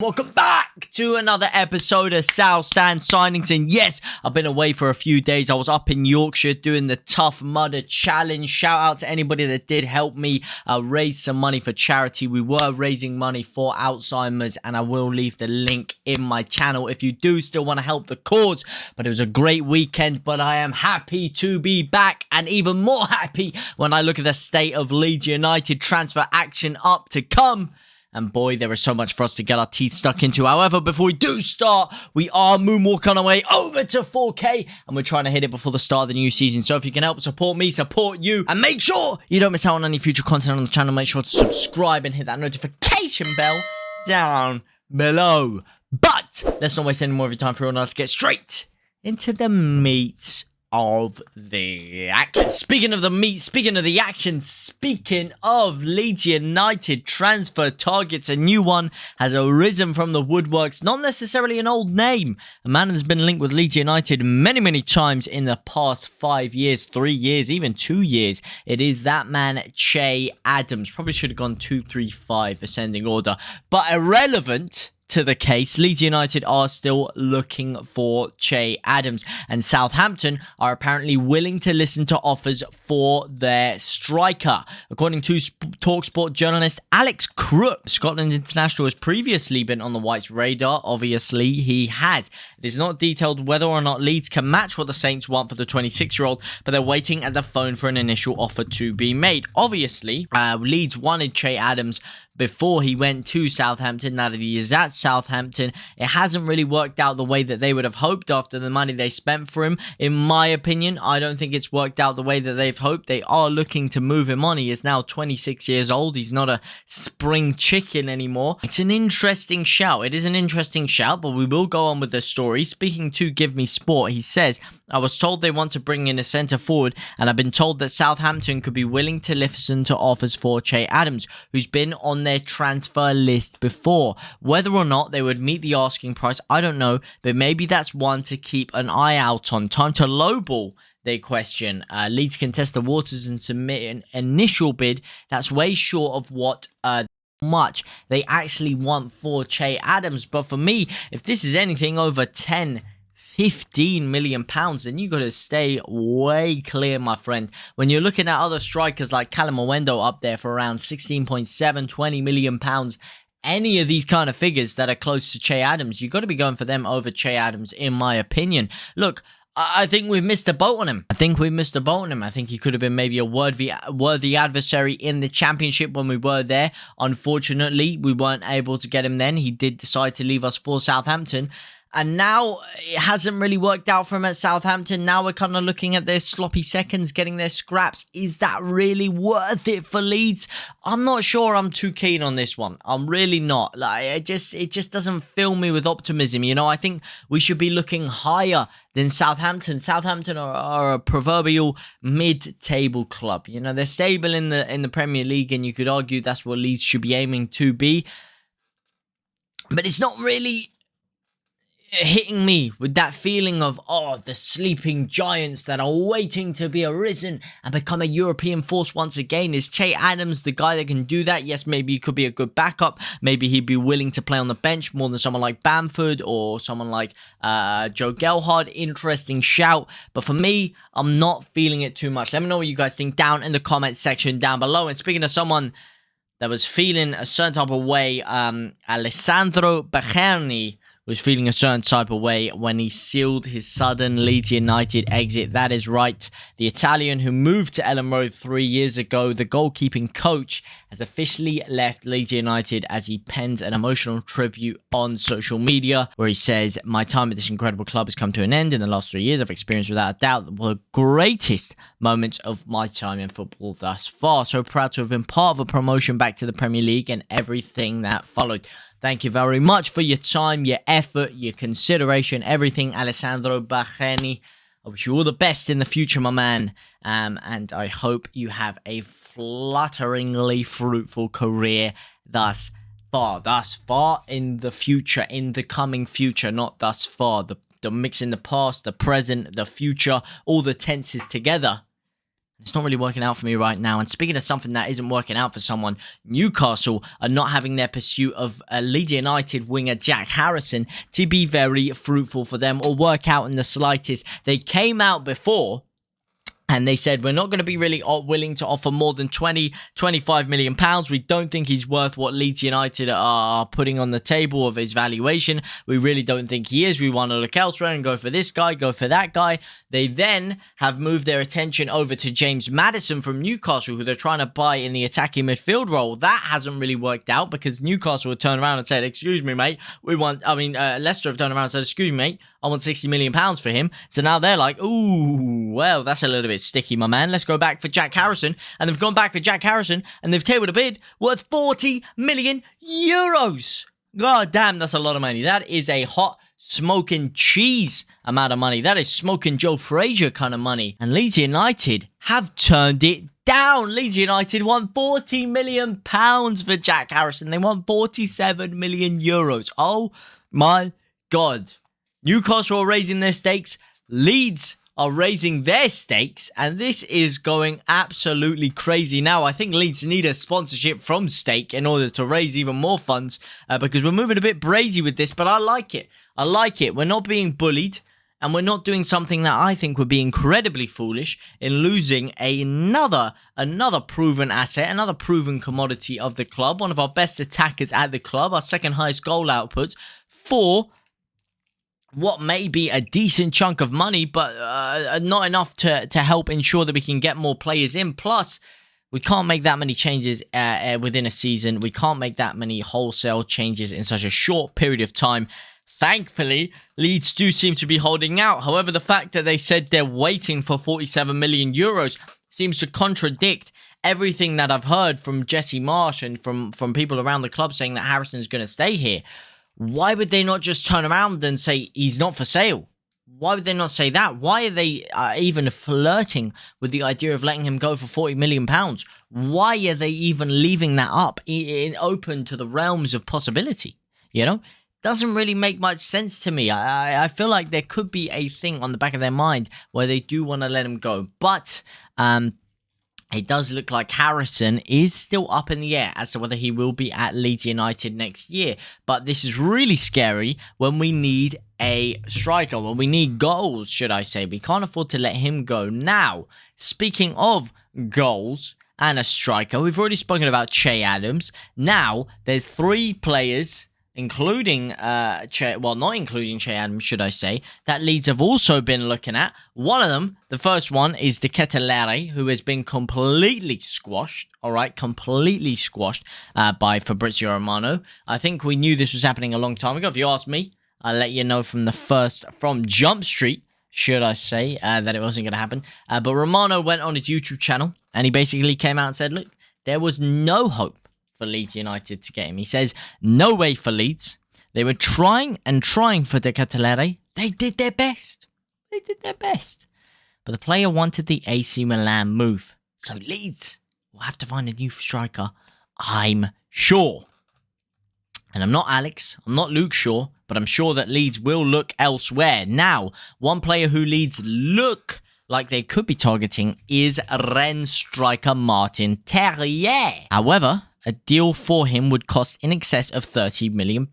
Welcome back to another episode of South Stand Signings. And yes, I've been away for a few days. I was up in Yorkshire doing the Tough Mudder Challenge. Shout out to anybody that did help me raise some money for charity. We were raising money for Alzheimer's, and I will leave the link in my channel if you do still want to help the cause. But it was a great weekend, but I am happy to be back, and even more happy when I look at the state of Leeds United transfer action up to come. And boy, there is so much for us to get our teeth stuck into. However, before we do start, we are moonwalking our way over to 4K. And we're trying to hit it before the start of the new season. So if you can help support me, support you. And make sure you don't miss out on any future content on the channel. Make sure to subscribe and hit that notification bell down below. But let's not waste any more of your time for everyone else. Get straight into the meat of the action. Speaking of the meat, speaking of the action, speaking of Leeds United transfer targets, a new one has arisen from the woodworks. Not necessarily an old name. A man has been linked with Leeds United many times in the past 5 years, 3 years, even 2 years. It is that man, Che Adams. Probably should have gone 2, 3, 5 ascending order, but irrelevant to the case. Leeds United are still looking for Che Adams, and Southampton are apparently willing to listen to offers for their striker. According to TalkSport journalist Alex Crook, Scotland international has previously been on the Whites' radar. Obviously, he has. It is not detailed whether or not Leeds can match what the Saints want for the 26-year-old, but they're waiting at the phone for an initial offer to be made. Obviously, Leeds wanted Che Adams before he went to Southampton. Now that he is at Southampton, it hasn't really worked out the way that they would have hoped after the money they spent for him. In my opinion, I don't think it's worked out the way that they've hoped. They are looking to move him on. He is now 26 years old. He's not a spring chicken anymore. It's an interesting shout. It is an interesting shout, but we will go on with the story. Speaking to Give Me Sport, he says, I was told they want to bring in a centre forward, and I've been told that Southampton could be willing to listen to offers for Che Adams, who's been on their transfer list before. Whether or not they would meet the asking price, I don't know, but maybe that's one to keep an eye out on. Time to lowball, they question. Leeds can test the waters and submit an initial bid that's way short of what much they actually want for Che Adams. But for me, if this is anything over 10 15 million pounds, then you got to stay way clear, my friend. When you're looking at other strikers like Kalimuendo up there for around 16.7, 20 million pounds, any of these kind of figures that are close to Che Adams, you got to be going for them over Che Adams, in my opinion. Look, I think we've missed a boat on him. I think he could have been maybe a worthy adversary in the Championship when we were there. Unfortunately, we weren't able to get him then. He did decide to leave us for Southampton. And now it hasn't really worked out for him at Southampton. Now we're kind of looking at their sloppy seconds, getting their scraps. Is that really worth it for Leeds? I'm not sure I'm too keen on this one. I'm really not. Like, it just doesn't fill me with optimism. You know, I think we should be looking higher than Southampton. Southampton are a proverbial mid-table club. You know, they're stable in the Premier League, and you could argue that's what Leeds should be aiming to be. But it's not really hitting me with that feeling of, oh, the sleeping giants that are waiting to be arisen and become a European force once again. Is Che Adams the guy that can do that? Yes, maybe he could be a good backup. Maybe he'd be willing to play on the bench more than someone like Bamford or someone like Joe Gelhardt. Interesting shout. But for me, I'm not feeling it too much. Let me know what you guys think down in the comment section down below. And speaking of someone that was feeling a certain type of way, Alessio Bachani was feeling a certain type of way when he sealed his sudden Leeds United exit. That is right. The Italian who moved to Ellen Road 3 years ago, the goalkeeping coach, has officially left Leeds United as he pens an emotional tribute on social media where he says, my time at this incredible club has come to an end. In the last 3 years, I've experienced without a doubt the greatest moments of my time in football thus far. So proud to have been part of a promotion back to the Premier League and everything that followed. Thank you very much for your time, your effort, your consideration, everything, Alessio Bachani. I wish you all the best in the future, my man. And I hope you have a flutteringly fruitful career thus far. Thus far in the future, in the coming future, not thus far. The mixing the past, the present, the future, all the tenses together. It's not really working out for me right now. And speaking of something that isn't working out for someone, Newcastle are not having their pursuit of Leeds United winger Jack Harrison to be very fruitful for them or work out in the slightest. They came out before and they said, we're not going to be really willing to offer more than 25 million pounds. We don't think he's worth what Leeds United are putting on the table of his valuation. We really don't think he is. We want to look elsewhere and go for this guy, go for that guy. They then have moved their attention over to James Maddison from Newcastle, who they're trying to buy in the attacking midfield role. That hasn't really worked out because Newcastle have turned around and said, excuse me, mate. Leicester have turned around and said, excuse me, mate. I want 60 million pounds for him. So now they're like, ooh, well, that's a little bit sticky, my man. Let's go back for Jack Harrison. And they've gone back for Jack Harrison and they've tabled a bid worth 40 million euros. God damn, that's a lot of money. That is a hot smoking cheese amount of money. That is smoking Joe Frazier kind of money. And Leeds United have turned it down. Leeds United won 40 million pounds for Jack Harrison. They won 47 million euros. Oh my God. Newcastle are raising their stakes. Leeds are raising their stakes. And this is going absolutely crazy now. I think Leeds need a sponsorship from Stake in order to raise even more funds. Because we're moving a bit brazy with this. But I like it. I like it. We're not being bullied. And we're not doing something that I think would be incredibly foolish in losing another proven asset, another proven commodity of the club. One of our best attackers at the club. Our second highest goal output for what may be a decent chunk of money, but not enough to help ensure that we can get more players in. Plus, we can't make that many changes within a season. We can't make that many wholesale changes in such a short period of time. Thankfully, Leeds do seem to be holding out. However, the fact that they said they're waiting for 47 million euros seems to contradict everything that I've heard from Jesse Marsh and from people around the club saying that Harrison's going to stay here. Why would they not just turn around and say he's not for sale? Why would they not say that? Why are they even flirting with the idea of letting him go for 40 million pounds? Why are they even leaving that up open to the realms of possibility? You know, doesn't really make much sense to me. I feel like there could be a thing on the back of their mind where they do want to let him go, but it does look like Harrison is still up in the air as to whether he will be at Leeds United next year. But this is really scary when we need a striker, when we need goals, should I say. We can't afford to let him go. Now, speaking of goals and a striker, we've already spoken about Che Adams. Now, there's 3 players, including not including Che Adams, should I say, that Leeds have also been looking at. One of them, the first one, is the Terrier, who has been completely squashed, completely squashed by Fabrizio Romano. I think we knew this was happening a long time ago. If you ask me, I'll let you know from Jump Street, should I say, that it wasn't going to happen. But Romano went on his YouTube channel, and he basically came out and said, look, there was no hope for Leeds United to get him. He says, no way for Leeds. They were trying for the Terrier. They did their best. But the player wanted the AC Milan move. So Leeds will have to find a new striker, I'm sure. And I'm not Alex, I'm not Luke Shaw, but I'm sure that Leeds will look elsewhere. Now, one player who Leeds look like they could be targeting is Rennes striker Martin Terrier. However, a deal for him would cost in excess of £30 million,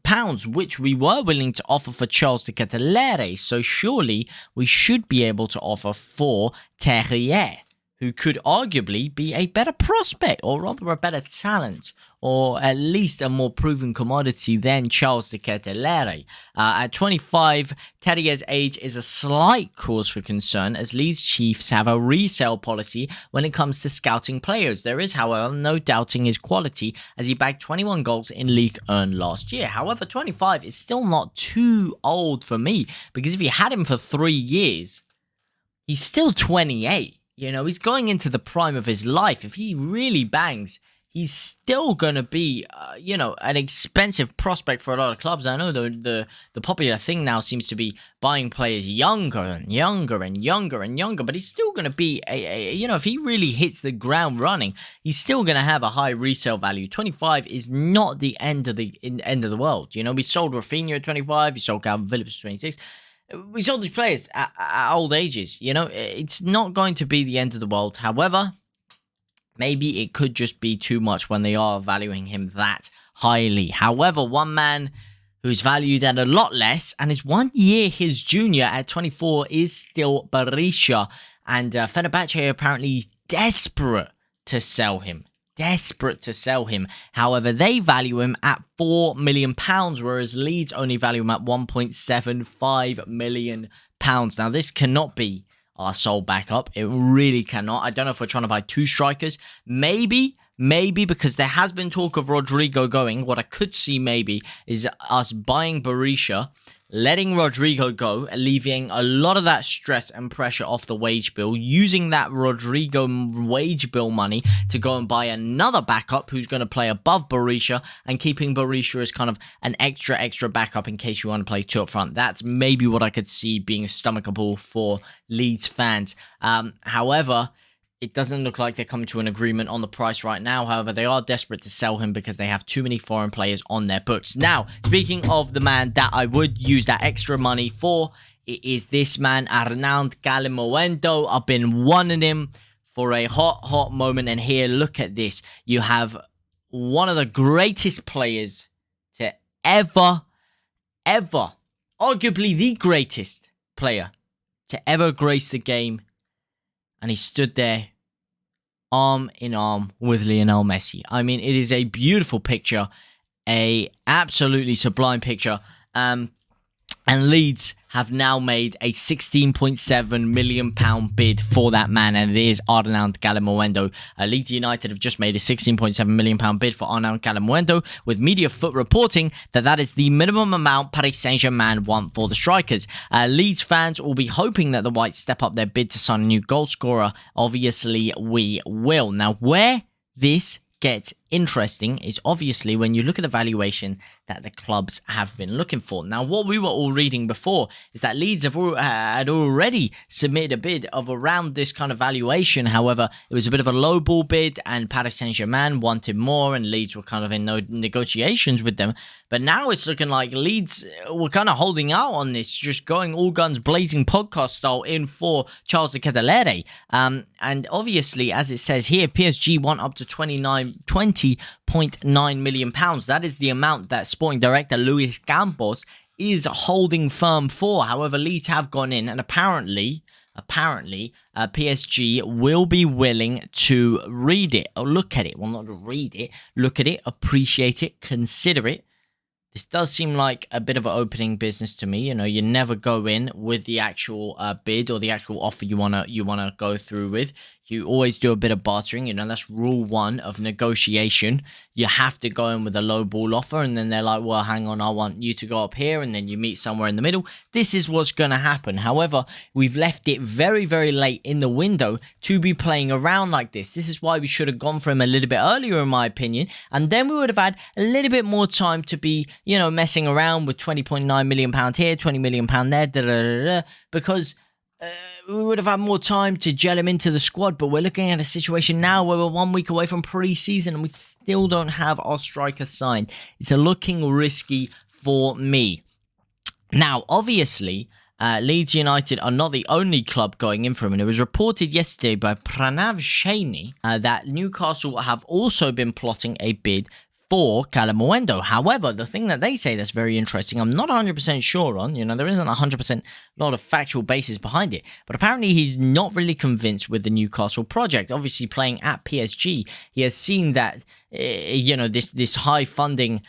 which we were willing to offer for Charles de Ketelaere. So surely we should be able to offer for Terrier, who could arguably be a better prospect, or rather a better talent, or at least a more proven commodity than Charles de Ketelaere. At 25, Terrier's age is a slight cause for concern, as Leeds Chiefs have a resale policy when it comes to scouting players. There is, however, no doubting his quality, as he bagged 21 goals in League 1 last year. However, 25 is still not too old for me, because if you had him for 3 years, he's still 28. You know, he's going into the prime of his life. If he really bangs, he's still going to be, an expensive prospect for a lot of clubs. I know the popular thing now seems to be buying players younger and younger and younger and younger, but he's still going to be, if he really hits the ground running, he's still going to have a high resale value. 25 is not the end of the world. You know, we sold Rafinha at 25, we sold Calvin Phillips at 26. we sold these players at old ages. You know, it's not going to be the end of the world. However, maybe it could just be too much when they are valuing him that highly. However, one man who's valued at a lot less and is 1 year his junior at 24 is still Berisha. And Fenerbahce apparently is desperate to sell him. However, they value him at £4 million, whereas Leeds only value him at £1.75 million. Now, this cannot be our sole backup. It really cannot. I don't know if we're trying to buy two strikers. Maybe because there has been talk of Rodrigo going. What I could see maybe is us buying Berisha, letting Rodrigo go, alleviating a lot of that stress and pressure off the wage bill, using that Rodrigo wage bill money to go and buy another backup who's going to play above Berisha, and keeping Berisha as kind of an extra backup in case you want to play two up front. That's maybe what I could see being stomachable for Leeds fans. However, it doesn't look like they're coming to an agreement on the price right now. However, they are desperate to sell him because they have too many foreign players on their books. Now, speaking of the man that I would use that extra money for, it is this man, Arnold Kalimuendo. I've been wanting him for a hot moment. And here, look at this. You have one of the greatest players to ever, arguably the greatest player to ever grace the game. And he stood there arm in arm with Lionel Messi. I mean, it is a beautiful picture, a absolutely sublime picture. And Leeds have now made a £16.7 million bid for that man, and it is Arnold Kalimuendo. Leeds United have just made a £16.7 million bid for Arnold Kalimuendo, with Media Foot reporting that is the minimum amount Paris Saint-Germain want for the strikers. Leeds fans will be hoping that the Whites step up their bid to sign a new goal scorer. Obviously, we will. Now, where this gets interesting is obviously when you look at the valuation that the clubs have been looking for. Now, what we were all reading before is that Leeds had already submitted a bid of around this kind of valuation. However, it was a bit of a lowball bid, and Paris Saint-Germain wanted more, and Leeds were kind of in no negotiations with them. But now it's looking like Leeds were kind of holding out on this, just going all guns blazing podcast style in for Charles de Ketelaere. And obviously, as it says here, PSG want up to £20.9 million. That is the amount that Sporting Director Luis Campos is holding firm for. However, Leeds have gone in, and apparently, PSG will be willing to read it, or look at it. Well, not read it, look at it, appreciate it, consider it. This does seem like a bit of an opening business to me. You know, you never go in with the actual bid or the actual offer you wanna go through with. You always do a bit of bartering. You know, that's rule one of negotiation. You have to go in with a low ball offer, and then they're like, well, hang on, I want you to go up here, and then you meet somewhere in the middle. This is what's going to happen. However, we've left it very, very late in the window to be playing around like this. This is why we should have gone for him a little bit earlier, in my opinion, and then we would have had a little bit more time to be, you know, messing around with £20.9 million here, £20 million there, because we would have had more time to gel him into the squad. But we're looking at a situation now where we're 1 week away from pre-season and we still don't have our striker signed. It's looking risky for me. Now, obviously, Leeds United are not the only club going in for him, and it was reported yesterday by Pranav Shaini that Newcastle have also been plotting a bid for Kalimuendo. However, the thing that they say that's very interesting, I'm not 100% sure on, you know, there isn't 100% lot of factual basis behind it, but apparently he's not really convinced with the Newcastle project. Obviously, playing at PSG, he has seen that, you know, this high funding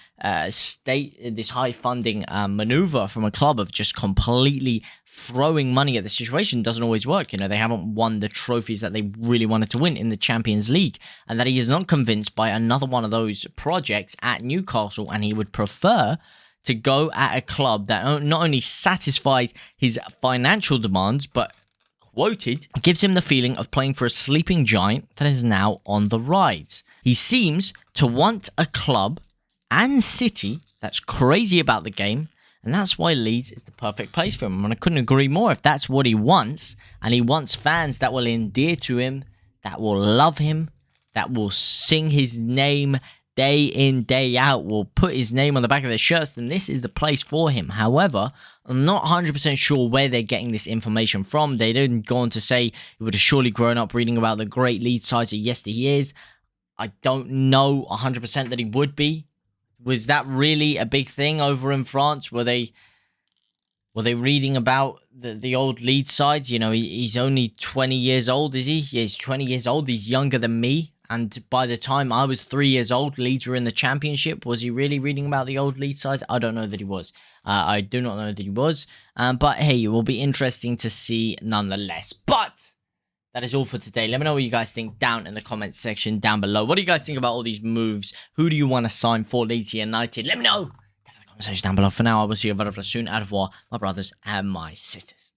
maneuver from a club of just completely throwing money at the situation doesn't always work. You know, they haven't won the trophies that they really wanted to win in the Champions League, and that he is not convinced by another one of those projects at Newcastle, and he would prefer to go at a club that not only satisfies his financial demands, but, quoted, gives him the feeling of playing for a sleeping giant that is now on the rise. He seems to want a club and city that's crazy about the game, and that's why Leeds is the perfect place for him. And I couldn't agree more. If that's what he wants, and he wants fans that will endear to him, that will love him, that will sing his name day in, day out will put his name on the back of their shirts, then this is the place for him. However, I'm not 100% sure where they're getting this information from. They didn't go on to say he would have surely grown up reading about the great Leeds sides that yes, he is. I don't know 100% that he would be. Was that really a big thing over in France? Were they reading about the old Leeds side? You know, he's only 20 years old, is he? Yeah, he's 20 years old. He's younger than me. And by the time I was 3 years old, Leeds were in the Championship. Was he really reading about the old Leeds side? I don't know that he was. I do not know that he was. But hey, it will be interesting to see nonetheless. But that is all for today. Let me know what you guys think down in the comments section down below. What do you guys think about all these moves? Who do you want to sign for Leeds United? Let me know section down below. For now, I will see you very soon. Au revoir, my brothers and my sisters.